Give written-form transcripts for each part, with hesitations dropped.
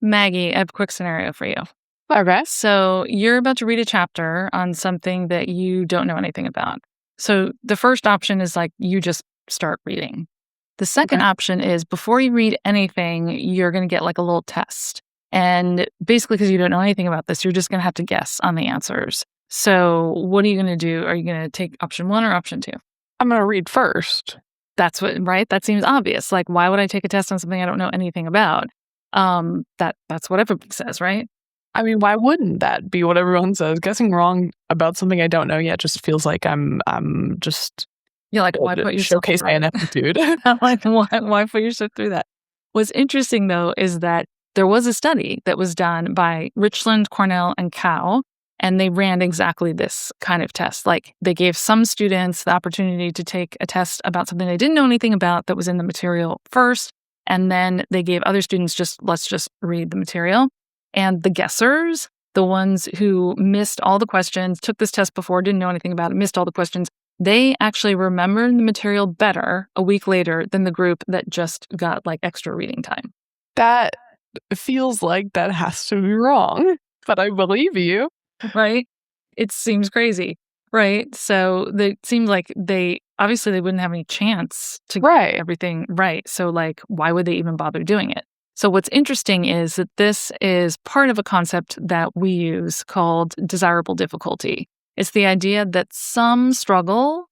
Maggie, I have a quick scenario for you. Okay. So you're about to read a chapter on something that you don't know anything about. So the first option is like you just start reading. The second option is before you read anything, you're going to get like a little test. And basically, because you don't know anything about this, you're just going to have to guess on the answers. So what are you going to do? Are you going to take option 1 or option 2? I'm going to read first. That's what, right? That seems obvious. Like, why would I take a test on something I don't know anything about? That's what everybody says, right? I mean, why wouldn't that be what everyone says? Guessing wrong about something I don't know yet just feels like I'm just why put yourself showcase my ineptitude. like, why put yourself through that? What's interesting though is that there was a study that was done by Richland, Cornell, and Cow, and they ran exactly this kind of test. Like they gave some students the opportunity to take a test about something they didn't know anything about that was in the material first, and then they gave other students let's just read the material. And the guessers, the ones who missed all the questions, took this test before, didn't know anything about it, missed all the questions, they actually remembered the material better a week later than the group that just got like extra reading time. That feels like that has to be wrong, but I believe you. Right? It seems crazy, right? So it seems like they wouldn't have any chance to get everything right. So like, why would they even bother doing it? So what's interesting is that this is part of a concept that we use called desirable difficulty. It's the idea that some struggle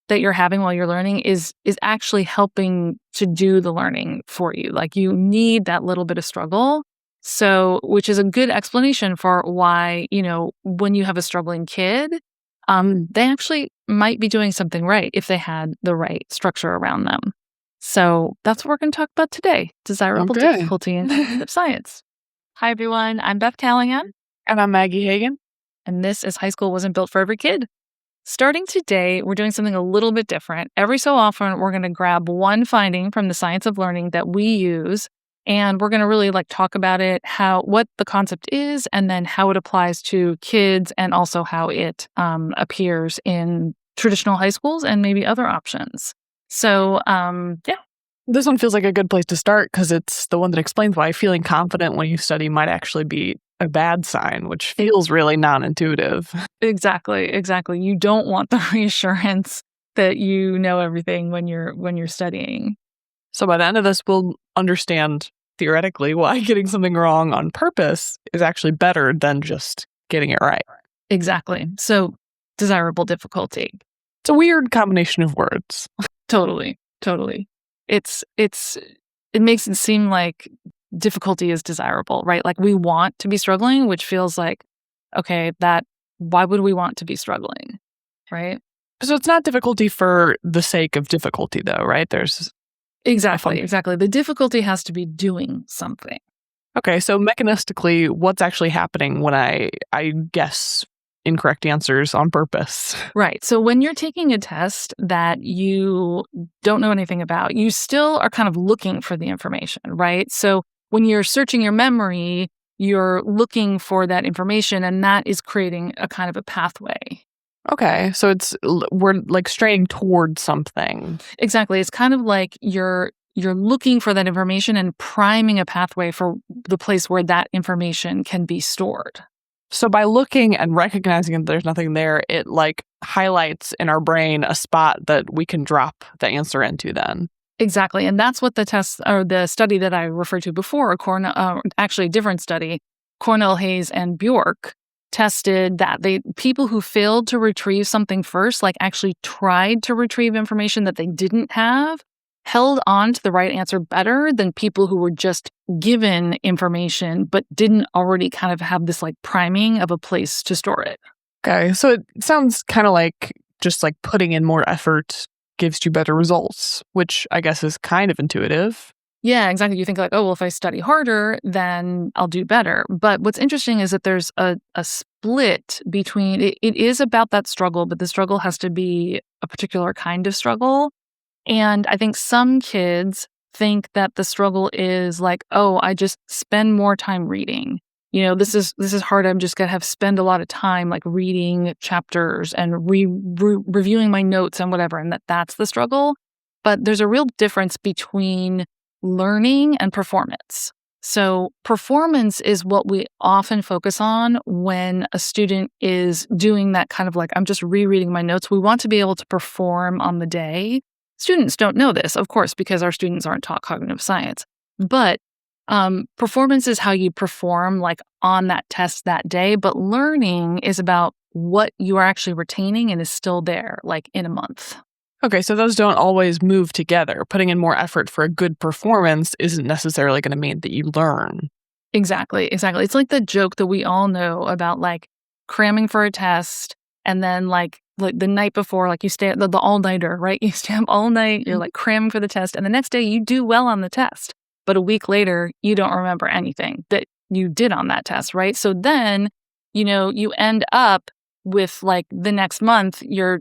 that you're having while you're learning is actually helping to do the learning for you. Like you need that little bit of struggle. So, which is a good explanation for why, when you have a struggling kid, they actually might be doing something right if they had the right structure around them. So that's what we're going to talk about today, desirable difficulty in cognitive science. Hi, everyone. I'm Beth Callahan. And I'm Maggie Hagen. And this is High School Wasn't Built for Every Kid. Starting today, we're doing something a little bit different. Every so often, we're going to grab one finding from the science of learning that we use, and we're going to really talk about it, what the concept is, and then how it applies to kids, and also how it appears in traditional high schools and maybe other options. So, This one feels like a good place to start because it's the one that explains why feeling confident when you study might actually be a bad sign, which feels really non-intuitive. Exactly. You don't want the reassurance that you know everything when you're studying. So by the end of this, we'll understand theoretically why getting something wrong on purpose is actually better than just getting it right. Exactly. So desirable difficulty. It's a weird combination of words. Totally. It makes it seem like difficulty is desirable, right? Like we want to be struggling, which feels like, okay, why would we want to be struggling, right? So it's not difficulty for the sake of difficulty though, right? There's Exactly. The difficulty has to be doing something. Okay, so mechanistically, what's actually happening when I guess incorrect answers on purpose? Right. So when you're taking a test that you don't know anything about, you still are kind of looking for the information, right? So when you're searching your memory, you're looking for that information, and that is creating a kind of a pathway. Okay, so we're like straying towards something. Exactly. It's kind of like you're looking for that information and priming a pathway for the place where that information can be stored. So by looking and recognizing that there's nothing there, it highlights in our brain a spot that we can drop the answer into then. Exactly. And that's what the test or the study that I referred to before, actually a different study, Cornell, Hayes, and Bjork, tested that people who failed to retrieve something first, actually tried to retrieve information that they didn't have, held on to the right answer better than people who were just given information but didn't already kind of have this priming of a place to store it. Okay, so it sounds kind of like just putting in more effort gives you better results, which I guess is kind of intuitive. Yeah, exactly. You think if I study harder, then I'll do better. But what's interesting is that there's a split between, it is about that struggle, but the struggle has to be a particular kind of struggle. And I think some kids think that the struggle is I just spend more time reading. This is hard. I'm just going to spend a lot of time reading chapters and reviewing my notes and whatever, and that's the struggle. But there's a real difference between learning and performance. So performance is what we often focus on when a student is doing that kind of like, I'm just rereading my notes. We want to be able to perform on the day. Students don't know this, of course, because our students aren't taught cognitive science. But performance is how you perform like on that test that day. But learning is about what you are actually retaining and is still there, like in a month. Okay, so those don't always move together. Putting in more effort for a good performance isn't necessarily going to mean that you learn. Exactly. It's like the joke that we all know about like cramming for a test and then like the night before, like you stay the all-nighter, right? You stay up all night, you're like cramming for the test, and the next day you do well on the test. But a week later, you don't remember anything that you did on that test, right? So then, you end up with like the next month, you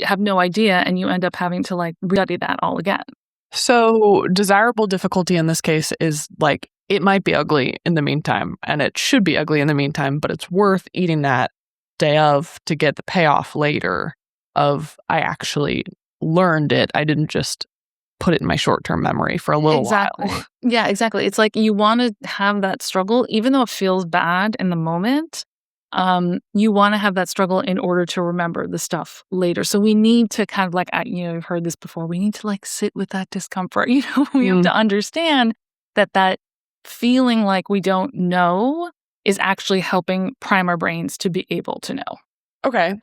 have no idea, and you end up having to like study that all again. So desirable difficulty in this case is like, it might be ugly in the meantime, and it should be ugly in the meantime, but it's worth eating that day of to get the payoff later of I actually learned it. I didn't just put it in my short-term memory for a little while. Yeah, exactly. It's like you want to have that struggle, even though it feels bad in the moment. You want to have that struggle in order to remember the stuff later. So we need to kind of like, you've heard this before. We need to like sit with that discomfort. We have to understand that feeling like we don't know is actually helping prime our brains to be able to know. Okay.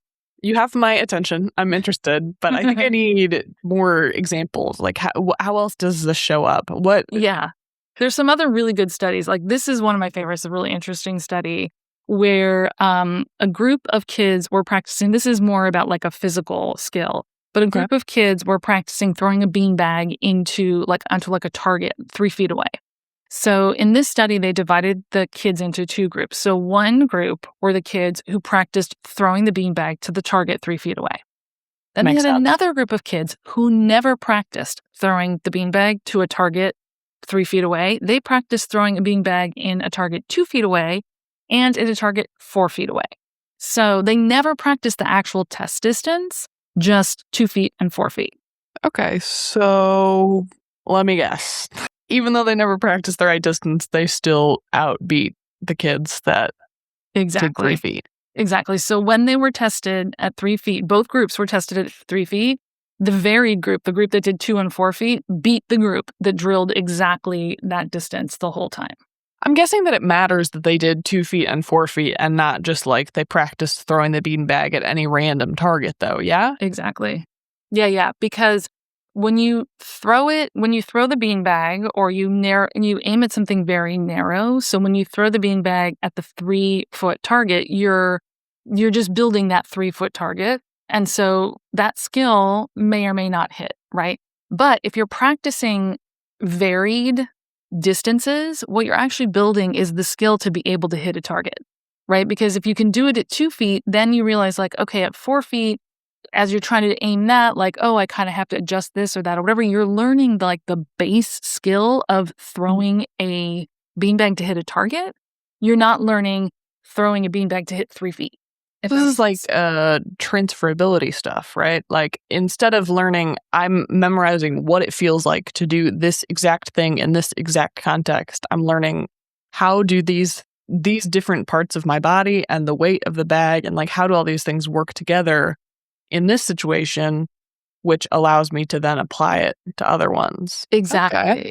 You have my attention. I'm interested, but I think I need more examples. Like how else does this show up? What? Yeah. There's some other really good studies. Like this is one of my favorites, a really interesting study where a group of kids were practicing. This is more about like a physical skill, but a group of kids were practicing throwing a beanbag onto a target 3 feet away. So in this study, they divided the kids into 2 groups. So one group were the kids who practiced throwing the beanbag to the target 3 feet away. Then they had another group of kids who never practiced throwing the beanbag to a target 3 feet away. They practiced throwing a beanbag in a target 2 feet away and in a target 4 feet away. So they never practiced the actual test distance, just 2 feet and 4 feet. Okay, so let me guess. Even though they never practiced the right distance, they still outbeat the kids that did 3 feet. Exactly. So when they were tested at 3 feet, both groups were tested at 3 feet. The varied group, the group that did 2 and 4 feet, beat the group that drilled exactly that distance the whole time. I'm guessing that it matters that they did 2 feet and 4 feet and not just like they practiced throwing the beanbag at any random target, though. Yeah? Exactly. Yeah. Because when you throw the beanbag or you aim at something very narrow. So when you throw the beanbag at the 3-foot target, you're just building that 3-foot target. And so that skill may or may not hit, right? But if you're practicing varied distances, what you're actually building is the skill to be able to hit a target, right? Because if you can do it at 2 feet, then you realize like, okay, at 4 feet, as you're trying to aim that, like, oh, I kind of have to adjust this or that or whatever, you're learning the base skill of throwing a beanbag to hit a target. You're not learning throwing a beanbag to hit 3 feet. This is like transferability stuff, right? Like instead of learning, I'm memorizing what it feels like to do this exact thing in this exact context. I'm learning how do these different parts of my body and the weight of the bag and like how do all these things work together in this situation, which allows me to then apply it to other ones. Exactly.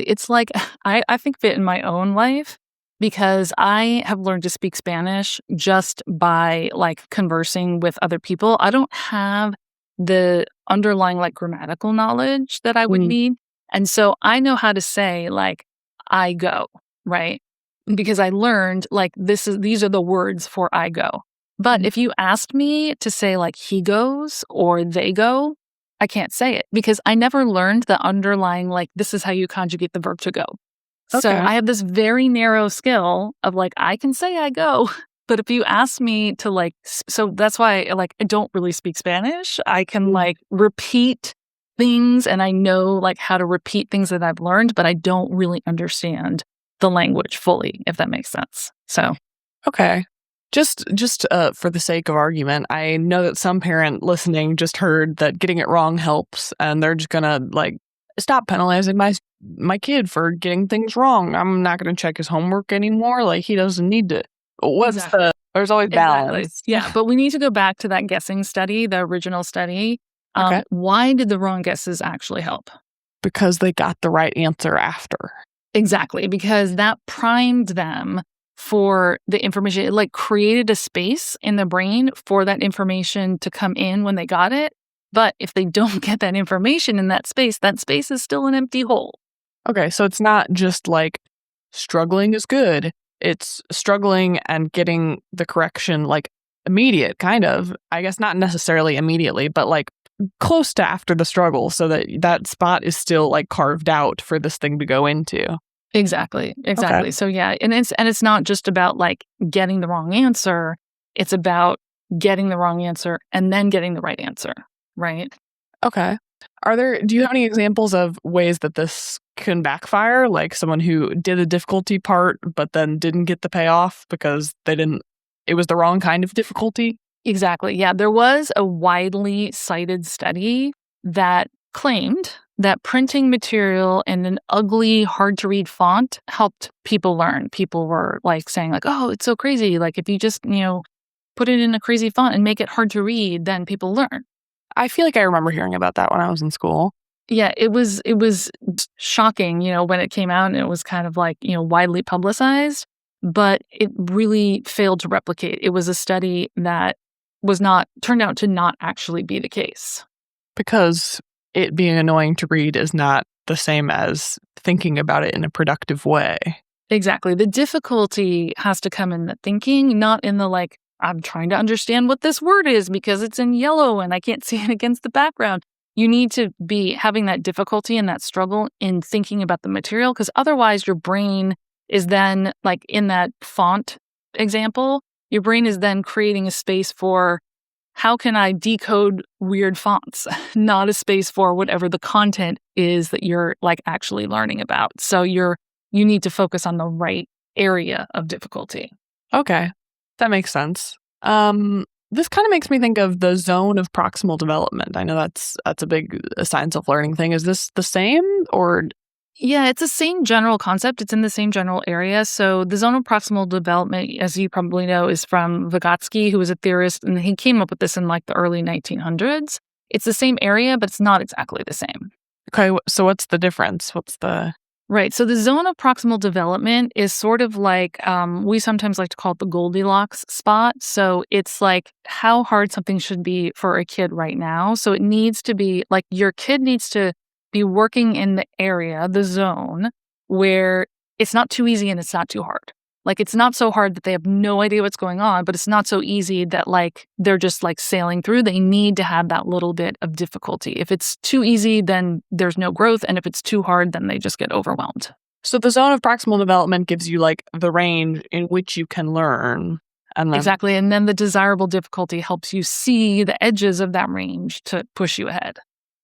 It's like I think of it in my own life. Because I have learned to speak Spanish just by like conversing with other people. I don't have the underlying like grammatical knowledge that I would need. And so I know how to say like, I go, right? Because I learned like these are the words for I go. But if you asked me to say like he goes or they go, I can't say it because I never learned the underlying like this is how you conjugate the verb to go. Okay. So I have this very narrow skill of like, I can say I go, but if you ask me to like, so that's why like, I don't really speak Spanish. I can like repeat things and I know like how to repeat things that I've learned, but I don't really understand the language fully, if that makes sense. So. Okay. Just for the sake of argument, I know that some parent listening just heard that getting it wrong helps and they're just going to like stop penalizing my kid for getting things wrong. I'm not going to check his homework anymore. Like, he doesn't need to. There's always balance. Exactly. Yeah, but we need to go back to that guessing study, the original study. Okay. Why did the wrong guesses actually help? Because they got the right answer after. Exactly, because that primed them for the information. It like created a space in the brain for that information to come in when they got it. But if they don't get that information in that space is still an empty hole. Okay, so it's not just like struggling is good. It's struggling and getting the correction like immediate, kind of. I guess not necessarily immediately, but like close to after the struggle, so that spot is still like carved out for this thing to go into. Exactly. Okay. So yeah, and it's not just about like getting the wrong answer. It's about getting the wrong answer and then getting the right answer, right? Okay. Do you have any examples of ways that this can backfire? Like someone who did the difficulty part, but then didn't get the payoff because it was the wrong kind of difficulty? Exactly. Yeah. There was a widely cited study that claimed that printing material in an ugly, hard to read font helped people learn. People were like saying like, oh, it's so crazy. Like if you just, put it in a crazy font and make it hard to read, then people learn. I feel like I remember hearing about that when I was in school. Yeah, it was shocking, when it came out, and it was kind of like, widely publicized, but it really failed to replicate. It was a study that turned out to not actually be the case. Because it being annoying to read is not the same as thinking about it in a productive way. Exactly. The difficulty has to come in the thinking, not in the like, I'm trying to understand what this word is because it's in yellow and I can't see it against the background. You need to be having that difficulty and that struggle in thinking about the material, because otherwise your brain is then, like in that font example, your brain is then creating a space for how can I decode weird fonts, not a space for whatever the content is that you're like actually learning about. So you need to focus on the right area of difficulty. Okay. That makes sense. This kind of makes me think of the zone of proximal development. I know that's a big science of learning thing. Is this the same or? Yeah, it's the same general concept. It's in the same general area. So the zone of proximal development, as you probably know, is from Vygotsky, who was a theorist, and he came up with this in like the early 1900s. It's the same area, but it's not exactly the same. Okay, so what's the difference? Right. So the zone of proximal development is sort of like, we sometimes like to call it the Goldilocks spot. So it's like how hard something should be for a kid right now. So it needs to be like your kid needs to be working in the area, the zone, where it's not too easy and it's not too hard. Like it's not so hard that they have no idea what's going on, but it's not so easy that like they're just like sailing through. They need to have that little bit of difficulty. If it's too easy, then there's no growth. And if it's too hard, then they just get overwhelmed. So the zone of proximal development gives you like the range in which you can learn. Exactly. And then the desirable difficulty helps you see the edges of that range to push you ahead.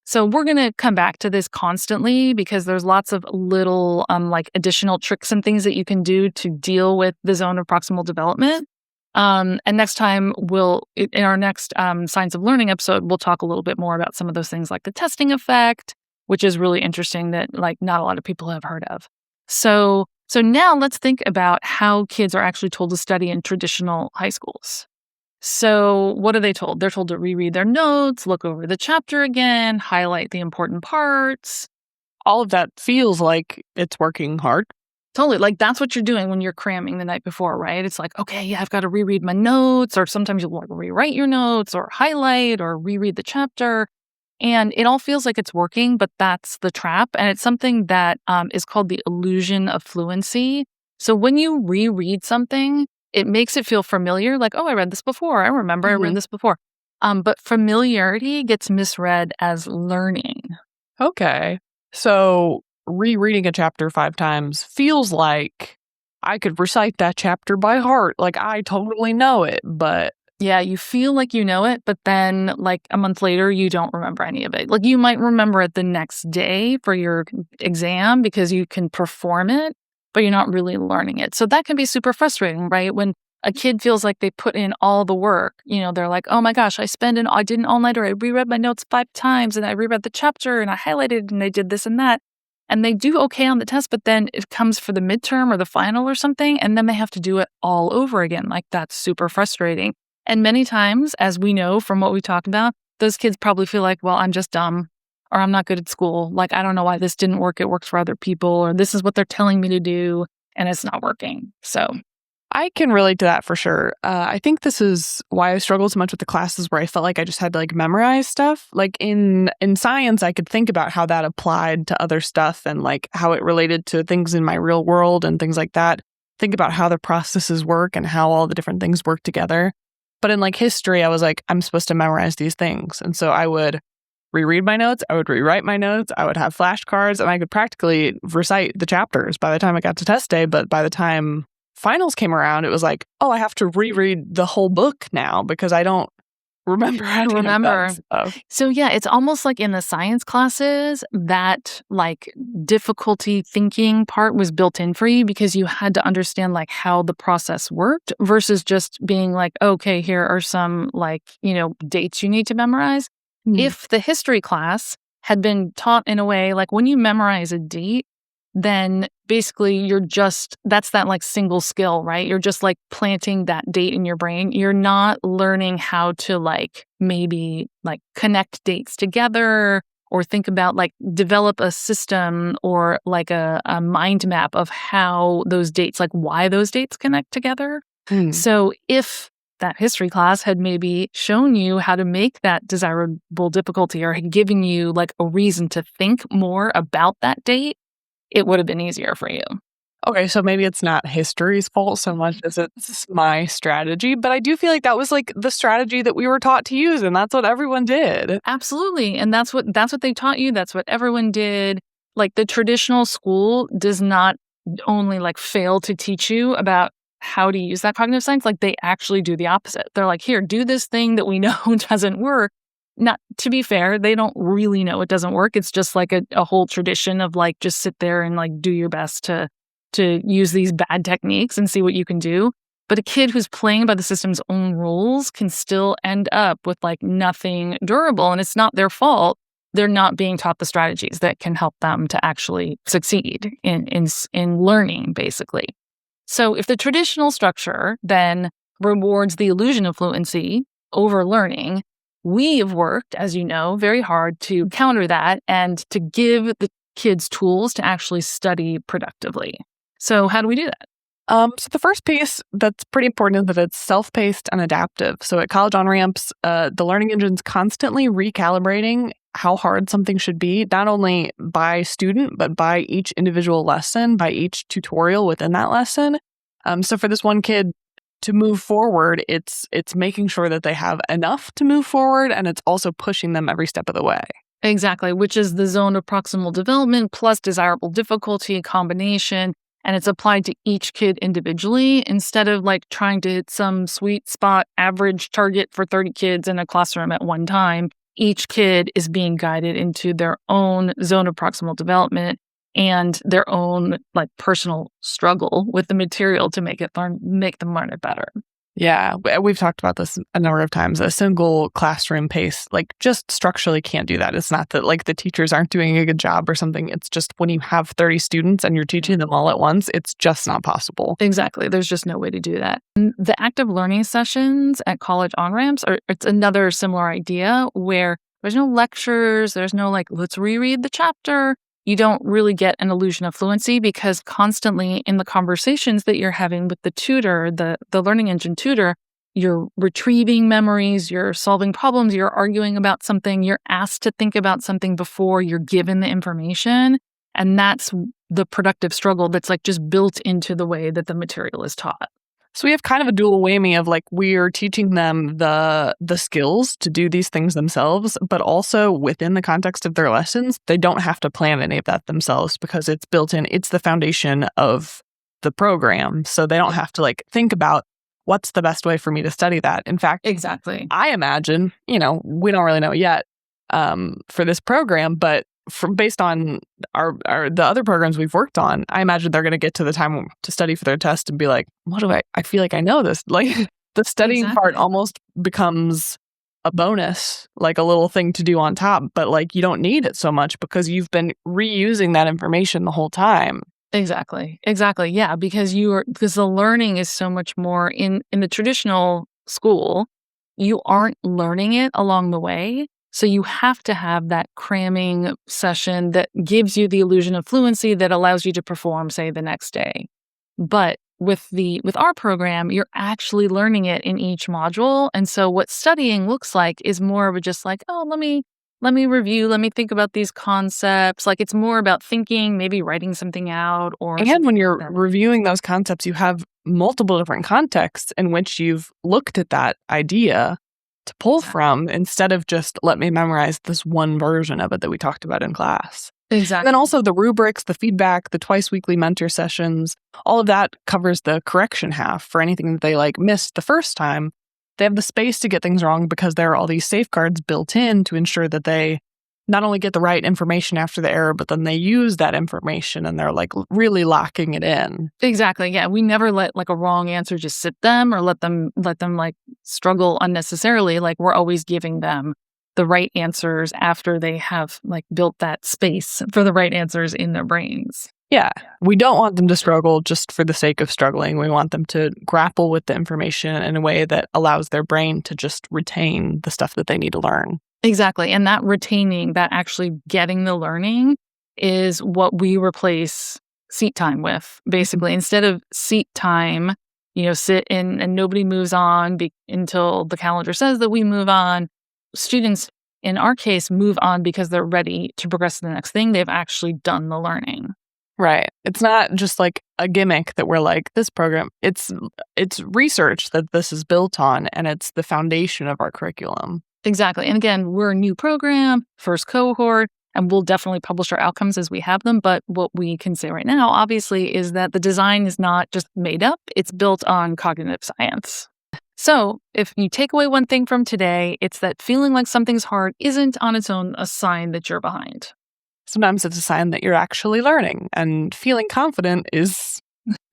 So we're going to come back to this constantly because there's lots of little like additional tricks and things that you can do to deal with the zone of proximal development. And next time in our next Science of Learning episode, we'll talk a little bit more about some of those things like the testing effect, which is really interesting that like not a lot of people have heard of. So now let's think about how kids are actually told to study in traditional high schools. So what are they told? They're told to reread their notes, look over the chapter again, highlight the important parts. All of that feels like it's working hard. Totally. Like that's what you're doing when you're cramming the night before, right? It's like, okay, yeah, I've got to reread my notes, or sometimes you'll like rewrite your notes or highlight or reread the chapter. And it all feels like it's working, but that's the trap. And it's something that is called the illusion of fluency. So when you reread something, it makes it feel familiar, like, oh, I read this before. I remember I read this before. But familiarity gets misread as learning. Okay. So rereading a chapter 5 times feels like I could recite that chapter by heart. Like I totally know it, but... Yeah, you feel like you know it, but then like a month later, you don't remember any of it. Like you might remember it the next day for your exam because you can perform it, but you're not really learning it. So that can be super frustrating, right? When a kid feels like they put in all the work. They're like, oh my gosh, I did an all-nighter. I reread my notes 5 times and I reread the chapter and I highlighted and I did this and that. And they do okay on the test, but then it comes for the midterm or the final or something, and then they have to do it all over again. Like, that's super frustrating. And many times, as we know from what we talked about, those kids probably feel like, well, I'm just dumb, or I'm not good at school. Like, I don't know why this didn't work. It works for other people, or this is what they're telling me to do, and it's not working. So I can relate to that for sure. I think this is why I struggled so much with the classes where I felt like I just had to memorize stuff. Like in science, I could think about how that applied to other stuff and how it related to things in my real world and things like that. Think about how the processes work and how all the different things work together. But in history, I was like, I'm supposed to memorize these things. And so I would reread my notes, I would rewrite my notes, I would have flashcards, and I could practically recite the chapters by the time I got to test day. But by the time finals came around, it was like, oh, I have to reread the whole book now because I don't remember how to remember. So yeah, it's almost like in the science classes that difficulty thinking part was built in for you because you had to understand how the process worked versus just being okay, here are some dates you need to memorize. If the history class had been taught in a way when you memorize a date, then basically that's that single skill, right? You're just planting that date in your brain. You're not learning how to maybe connect dates together or think about develop a system or a mind map of how those dates, why those dates connect together. So if that history class had maybe shown you how to make that desirable difficulty or had given you a reason to think more about that date, it would have been easier for you. Okay, so maybe it's not history's fault so much as it's my strategy, but I do feel like that was the strategy that we were taught to use, and that's what everyone did. Absolutely, and that's what they taught you. That's what everyone did. The traditional school does not only fail to teach you about how to use that cognitive science, they actually do the opposite. They're here, do this thing that we know doesn't work. Not to be fair, they don't really know it doesn't work. It's just a whole tradition of just sit there and do your best to use these bad techniques and see what you can do. But a kid who's playing by the system's own rules can still end up with nothing durable, and it's not their fault. They're not being taught the strategies that can help them to actually succeed in learning, basically. So if the traditional structure then rewards the illusion of fluency over learning, we have worked, as you know, very hard to counter that and to give the kids tools to actually study productively. So how do we do that? So the first piece that's pretty important is that it's self-paced and adaptive. So at College OnRamps, the learning engine's constantly recalibrating how hard something should be, not only by student, but by each individual lesson, by each tutorial within that lesson. So for this one kid, to move forward, it's making sure that they have enough to move forward, and it's also pushing them every step of the way. Exactly, which is the zone of proximal development plus desirable difficulty combination, and it's applied to each kid individually instead of trying to hit some sweet spot average target for 30 kids in a classroom at one time. Each kid is being guided into their own zone of proximal development and their own personal struggle with the material to make them learn it better. Yeah, we've talked about this a number of times. A single classroom pace, just structurally can't do that. It's not that the teachers aren't doing a good job or something. It's just when you have 30 students and you're teaching them all at once, it's just not possible. Exactly. There's just no way to do that. The active learning sessions at College OnRamps it's another similar idea where there's no lectures, there's no let's reread the chapter. You don't really get an illusion of fluency because constantly in the conversations that you're having with the tutor, the learning engine tutor, you're retrieving memories, you're solving problems, you're arguing about something, you're asked to think about something before you're given the information. And that's the productive struggle that's just built into the way that the material is taught. So we have kind of a dual whammy of we're teaching them the skills to do these things themselves, but also within the context of their lessons, they don't have to plan any of that themselves because it's built in. It's the foundation of the program. So they don't have to think about what's the best way for me to study that. In fact, exactly. I imagine, we don't really know yet for this program, but based on our the other programs we've worked on, I imagine they're going to get to the time to study for their test and be like, what do I feel like I know this. Like the studying part almost becomes a bonus, like a little thing to do on top, but like you don't need it so much because you've been reusing that information the whole time. Exactly. Yeah, because the learning is so much more in the traditional school, you aren't learning it along the way. So you have to have that cramming session that gives you the illusion of fluency that allows you to perform, say, the next day. But with our program, you're actually learning it in each module. And so what studying looks like is more of a just like, oh, let me review, let me think about these concepts. Like it's more about thinking, maybe writing something out And when you're reviewing those concepts, you have multiple different contexts in which you've looked at that idea to pull from instead of just let me memorize this one version of it that we talked about in class. Exactly. And then also the rubrics, the feedback, the twice weekly mentor sessions, all of that covers the correction half for anything that they like missed the first time. They have the space to get things wrong because there are all these safeguards built in to ensure that they not only get the right information after the error, but then they use that information and they're like really locking it in. Exactly. Yeah. We never let like a wrong answer just sit them or let them like struggle unnecessarily. Like we're always giving them the right answers after they have like built that space for the right answers in their brains. Yeah. We don't want them to struggle just for the sake of struggling. We want them to grapple with the information in a way that allows their brain to just retain the stuff that they need to learn. Exactly. And that retaining, that actually getting the learning is what we replace seat time with. Basically, instead of seat time, sit in and nobody moves on until the calendar says that we move on. Students, in our case, move on because they're ready to progress to the next thing. They've actually done the learning. Right. It's not just like a gimmick that we're like, this program, it's research that this is built on, and it's the foundation of our curriculum. Exactly. And again, we're a new program, first cohort, and we'll definitely publish our outcomes as we have them. But what we can say right now, obviously, is that the design is not just made up. It's built on cognitive science. So if you take away one thing from today, it's that feeling like something's hard isn't on its own a sign that you're behind. Sometimes it's a sign that you're actually learning, and feeling confident is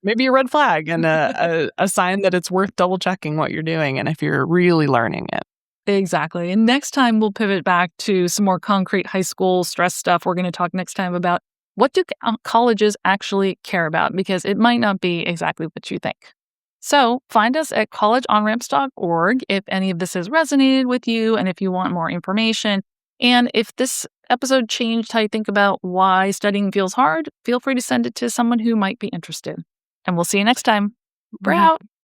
maybe a red flag and a sign that it's worth double checking what you're doing and if you're really learning it. Exactly. And next time we'll pivot back to some more concrete high school stress stuff. We're going to talk next time about what do colleges actually care about, because it might not be exactly what you think. So find us at collegeonramps.org if any of this has resonated with you and if you want more information. And if this episode changed how you think about why studying feels hard, feel free to send it to someone who might be interested. And we'll see you next time. We're out.